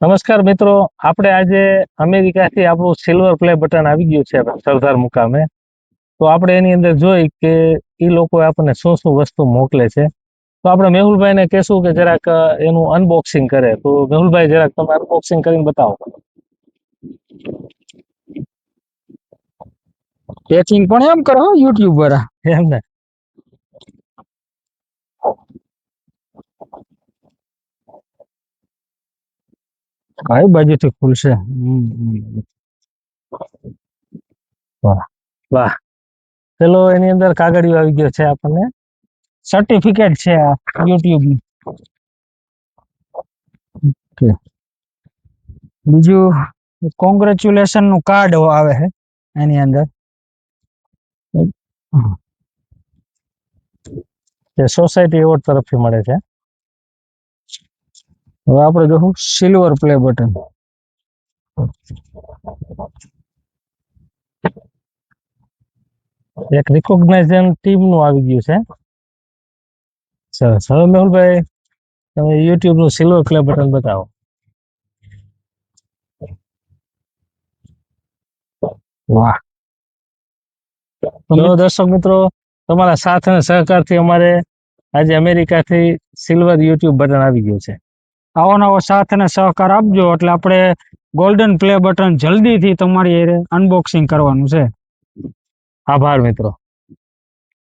નમસ્કાર મિત્રો, આપણે આજે અમેરિકાથી આપણું સિલ્વર પ્લે બટન આવી ગયું છે સરદાર મુકામે. તો આપણે એની અંદર જોઈ કે એ લોકો આપણને શું શું વસ્તુ મોકલે છે. તો આપણે મેહુલભાઈને કહેશું કે જરાક એનું અનબોક્સિંગ કરે. તો મેહુલભાઈ જરાક તમે અનબોક્સિંગ કરીને બતાવો. પેકિંગ પણ એમ કરો યુટ્યુબ વાળા એમ ને? કઈ બાજુથી ખુલશે? વાહ વાહ, ચલો એની અંદર કાગળિયો આવી ગયો છે આપણને. સર્ટિફિકેટ છે આ યુટ્યુબ નું. બીજું કોંગ્રેચ્યુલેશન નું કાર્ડ આવે છે એની અંદર. જે સોસાયટી એવોર્ડ તરફથી મળે છે. હવે આપણે જોશું સિલ્વર પ્લે બટન. એક રિકોગ્નાઇઝન ટીમ નું આવી ગયું છે. સરસ. હવે મેહુલભાઈ તમે યુટ્યુબ નું સિલ્વર પ્લે બટન બતાવો. વાહ. તો દર્શક મિત્રો, તમારા સાથ અને સહકારથી અમારે આજે અમેરિકાથી સિલ્વર યુટ્યુબ બટન આવી ગયું છે. આવો નવો સાથ અને સહકાર આપજો એટલે આપણે ગોલ્ડન પ્લે બટન જલ્દીથી તમારી અનબોક્સિંગ કરવાનું છે. આભાર મિત્રો.